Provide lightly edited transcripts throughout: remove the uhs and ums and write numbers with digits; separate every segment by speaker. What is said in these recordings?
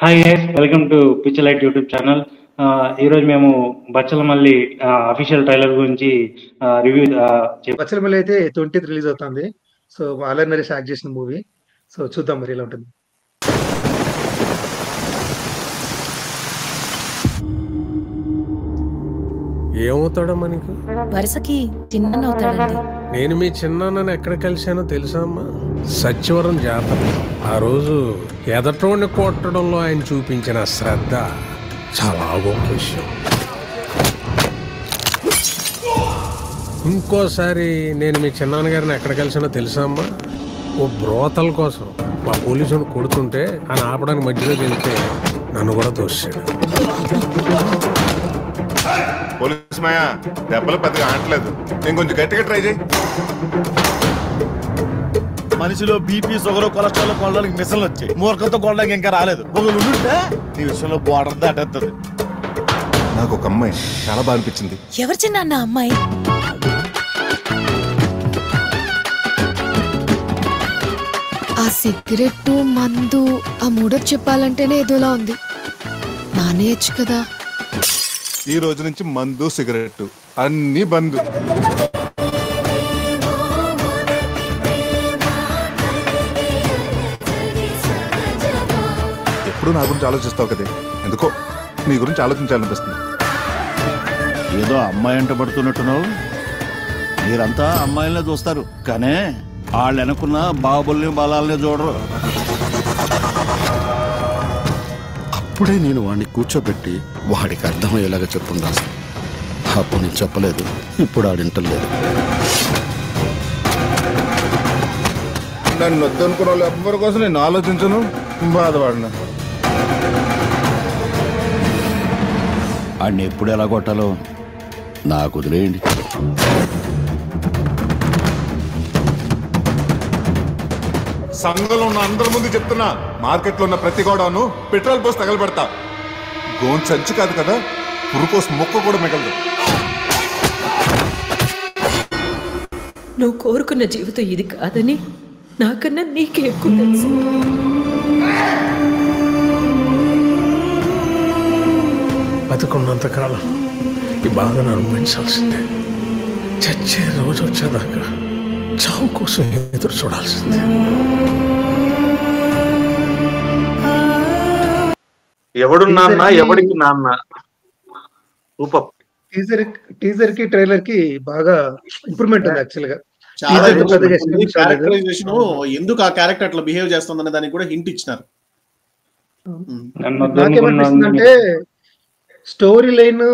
Speaker 1: Hi guys, welcome to picture YouTube channel. ఈరోజు మేము Bachhala Malli official trailer గురించి రివ్యూ
Speaker 2: బచ్చలమల్లి అయితే 20th రిలీజ్ అవుతుంది. సో అల్లరి నరేష్ యాక్ట్ చేసిన మూవీ. సో చూద్దాం మరి ఎలా ఉంటుంది.
Speaker 3: ఏమవుతాడో మనకు
Speaker 4: వరుసకి చిన్నవుతాడండి.
Speaker 3: నేను మీ చిన్నాన్నని ఎక్కడ కలిశానో తెలుసా అమ్మా? సత్యవరం జాతర. ఆ రోజు ఎదటోడిని కొట్టడంలో ఆయన చూపించిన శ్రద్ధ చాలా గొప్ప విషయం. ఇంకోసారి నేను మీ చిన్నాన్నగారిని ఎక్కడ కలిసానో తెలుసా అమ్మా? ఓ బ్రోతల కోసం మా పోలీసుని కొడుతుంటే ఆయన ఆపడానికి మధ్యలో వెళ్తే నన్ను కూడా తోసాడు.
Speaker 5: పోలీస్ మాయా దెబ్బలు పెద్దగా ఆడలేదు, నేను కొంచెం గట్టిగా ట్రై చేయి.
Speaker 6: మనిషిలో బీపీ షుగర్ కొలెస్ట్రాల్ కొనడానికి మిషన్లు వచ్చాయి, మూర్ఖంతో కొనడానికి ఇంకా రాలేదు. ఒకరు ఉంటే నీ విషయంలో బోర్డర్ దాటేస్తుంది.
Speaker 5: నాకు ఒక అమ్మాయి చాలా బాగా అనిపించింది.
Speaker 4: ఎవరు చిన్న అమ్మాయి?
Speaker 7: ఆ సిగరెట్ మందు ఆ మూడప్ చెప్పాలంటేనే ఏదోలా ఉంది. మానేయచ్చు కదా.
Speaker 5: ఈ రోజు నుంచి మందు సిగరెట్ అన్ని బంద్. ఎప్పుడు నా గురించి ఆలోచిస్తావు కదే, ఎందుకో నీ గురించి ఆలోచించాలనిపిస్తుంది.
Speaker 6: ఏదో అమ్మాయి అంట పడుతున్నట్టున్నావు. మీరంతా అమ్మాయిలనే చూస్తారు, కానీ వాళ్ళు వెనకున్న బాబుల్ని బలాలనే చూడరు. అప్పుడే నేను వాడిని కూర్చోబెట్టి వాడికి అర్థమయ్యేలాగా చెప్పుండాలి. అప్పుడు నేను చెప్పలేదు, ఇప్పుడు ఆడింటలేదు.
Speaker 5: నన్ను వద్దనుకున్న వాళ్ళు ఎవరి కోసం నేను ఆలోచించను, బాధపడను.
Speaker 6: ఆడిని ఎప్పుడు ఎలా కొట్టాలో నాకు వదిలేయండి.
Speaker 5: సంఘంలో ఉన్న అందరి ముందు చెప్తున్నా, మార్కెట్లో ఉన్న ప్రతి గోడను పెట్రోల్ పోసి తగలబెడతా. గోన్ సంచి కాదు కదా, పురుకోసి మొక్క కూడా మిగలదు.
Speaker 4: నువ్వు కోరుకున్న జీవితం ఇది కాదని నాకన్నా నీకే ఎక్కువ తెలుసు.
Speaker 3: బతుకున్నంతకాలం ఈ బాధను అనుభవించాల్సిందే. చచ్చే రోజు వచ్చేదాకా చావు కోసం ఎదురు చూడాల్సిందే.
Speaker 8: ఎవడు నాన్న, ఎవడికి నాన్న.
Speaker 2: టీజర్ కి ట్రైలర్ కి బాగా ఇంప్రూవ్మెంట్ ఉంది యాక్చువల్ గా.
Speaker 9: ఎందుకు ఆ క్యారెక్టర్ అట్లా బిహేవ్ చేస్తుందనే దానికి కూడా హింట్ ఇచ్చినారు.
Speaker 2: నాకేమనిపిస్తుంది అంటే స్టోరీ లైన్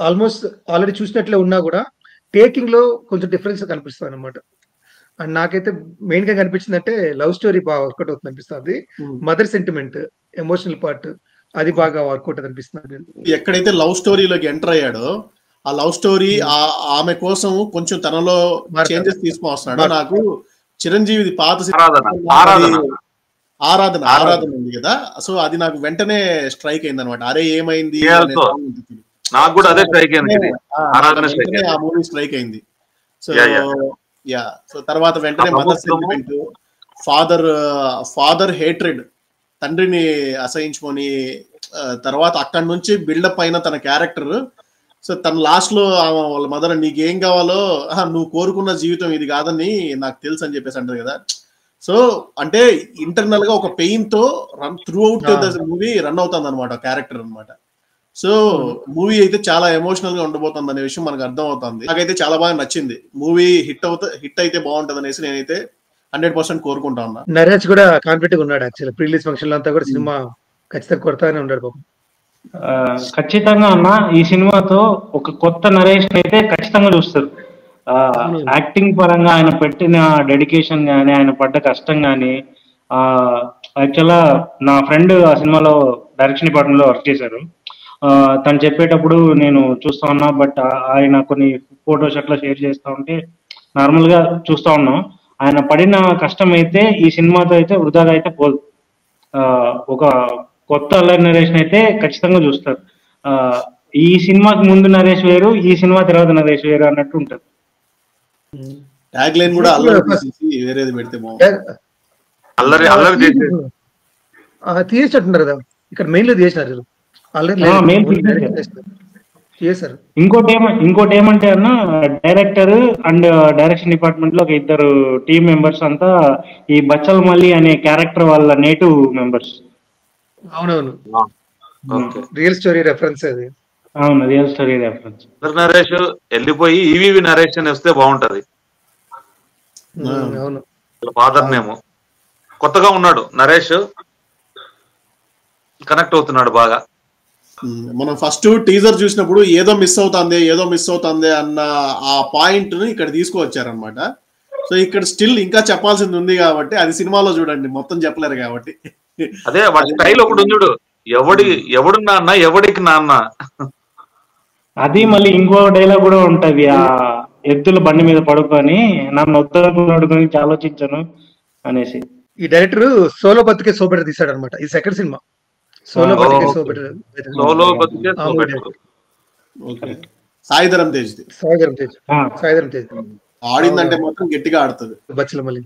Speaker 2: ఆల్మోస్ట్ ఆల్రెడీ చూసినట్లే ఉన్నా కూడా టేకింగ్ లో కొంచెం డిఫరెన్స్ కనిపిస్తుంది అనమాట. అండ్ నాకైతే మెయిన్ గా కనిపించింది అంటే లవ్ స్టోరీ బాగా వర్కౌట్ అవుతుంది అనిపిస్తుంది. మదర్ సెంటిమెంట్, ఎమోషనల్ పార్ట్ అది బాగా వర్కౌట్ అనిపిస్తుంది.
Speaker 9: ఎక్కడైతే లవ్ స్టోరీలోకి ఎంటర్ అయ్యాడో ఆ లవ్ స్టోరీ ఆమె కోసం కొంచెం తనలో చేంజెస్ తీసుకొస్తున్నాడు. నాకు చిరంజీవి పాత ఆరాధన ఉంది కదా, సో అది నాకు వెంటనే స్ట్రైక్ అయింది అనమాట. అరే ఏమైంది,
Speaker 8: నాకు కూడా అదే స్ట్రైక్ అయింది.
Speaker 9: ఆ మూవీ స్ట్రైక్ అయింది. సో యా, సో తర్వాత వెంటనే మదర్ సెంటిమెంట్, ఫాదర్ హేట్రెడ్, తండ్రిని అసహించుకొని తర్వాత అక్కడి నుంచి బిల్డప్ అయిన తన క్యారెక్టర్. సో తన లాస్ట్ లో వాళ్ళ మదర్ నీకేం కావాలో, నువ్వు కోరుకున్న జీవితం ఇది కాదని నాకు తెలుసు అని చెప్పేసి అంటారు కదా. సో అంటే ఇంటర్నల్ గా ఒక పెయిన్ తో through out the movie run అవుతుంది అనమాట క్యారెక్టర్ అనమాట. సో మూవీ అయితే చాలా ఎమోషనల్ గా ఉండబోతుంది అనే విషయం మనకు అర్థం అవుతుంది. నాకైతే చాలా బాగా నచ్చింది. మూవీ హిట్ అయితే బాగుంటది అనేసి నేనైతే 100% కోరుకుంటా ఉన్నా.
Speaker 2: నరేష్ కూడా కాన్ఫిడెంట్ గా ఉన్నాడు యాక్చువల్లీ. ప్రీ రిలీజ్ ఫంక్షన్ లో అంతా కూడా సినిమా ఖచ్చితంగా కొడతానే ఉన్నాడు బాబు.
Speaker 1: ఖచ్చితంగా అన్న, ఈ సినిమాతో ఒక కొత్త నరేష్ అయితే ఖచ్చితంగా చూస్తారు. యాక్టింగ్ పరంగా ఆయన పెట్టిన డెడికేషన్ కానీ, ఆయన పడ్డ కష్టం కానీ. యాక్చువల్గా నా ఫ్రెండ్ ఆ సినిమాలో డైరెక్షన్ డిపార్ట్మెంట్ లో వర్క్ చేశారు. తను చెప్పేటప్పుడు నేను చూస్తా ఉన్నా, బట్ ఆయన కొన్ని ఫోటోస్ అట్లా షేర్ చేస్తా ఉంటే నార్మల్ గా చూస్తా ఉన్నాం. ఆయన పడిన కష్టం అయితే ఈ సినిమాతో అయితే వృధాగా అయితే పోదు. ఒక కొత్త అల్లరి నరేష్ అయితే ఖచ్చితంగా చూస్తారు. ఈ సినిమాకి ముందు నరేష్ వేరు, ఈ సినిమా తర్వాత నరేష్ వేరు అన్నట్టు ఉంటుంది.
Speaker 9: ట్యాగ్ లైన్ కూడా వేరేది పెడితే
Speaker 8: అల్లరి అల్లరి చేసి
Speaker 2: తీసేటట్టున్నారు కదా, ఇక్కడ మెయిన్ లో తీసేసినారు ఆల్రెడీ
Speaker 1: main
Speaker 2: చేశారు.
Speaker 1: ఇంకోటి ఏమంటే అన్న, డైరెక్టర్ అండ్ డైరెక్షన్ డిపార్ట్మెంట్ లో ఒక ఇద్దరు టీమ్ మెంబర్స్ అంతా ఈ బచ్చల్ మల్లి అనే క్యారెక్టర్ వాళ్ళ నేటివ్ మెంబర్స్.
Speaker 2: అవునవును,
Speaker 8: ఓకే.
Speaker 2: రియల్ స్టోరీ రెఫరెన్స్ అది.
Speaker 1: అవును, రియల్ స్టోరీ రెఫరెన్స్.
Speaker 8: నరేష్ వెళ్ళిపోయి ఈవీవి నరేషన్ వస్తే బాగుంటది.
Speaker 2: అవును,
Speaker 8: ఫాదర్ నేమో కొత్తగా ఉన్నాడు నరేష్, కనెక్ట్ అవుతున్నాడు బాగా.
Speaker 9: మనం ఫస్ట్ టీజర్ చూసినప్పుడు ఏదో మిస్ అవుతుంది అన్న ఆ పాయింట్ ని ఇక్కడ తీసుకువచ్చారనమాట. సో ఇక్కడ స్టిల్ ఇంకా చెప్పాల్సింది ఉంది కాబట్టి అది సినిమాలో చూడండి, మొత్తం చెప్పలేరు కాబట్టి.
Speaker 8: అదే వాడి స్టైల్ ఒకటి ఉంది, ఎవడు నాన్న ఎవడికి నాన్న.
Speaker 1: అది మళ్ళీ ఇంకో డైలాగ్ కూడా ఉంటది, ఆ ఎద్దుల బండి మీద పడుకొని నన్ను ఉత్తరం గురించి ఆలోచించాను అనేసి.
Speaker 2: ఈ డైరెక్టర్ సోలో బతికే సోబెటర్ తీసాడు అనమాట, ఈ సెకండ్ సినిమా సోలో బతికే సోబెటర్.
Speaker 9: సాయిధరం తేజ్
Speaker 2: సాయిధరం తేజ్
Speaker 9: ఆడిందంటే మాత్రం గట్టిగా ఆడుతుంది.
Speaker 2: బచ్చల మల్లి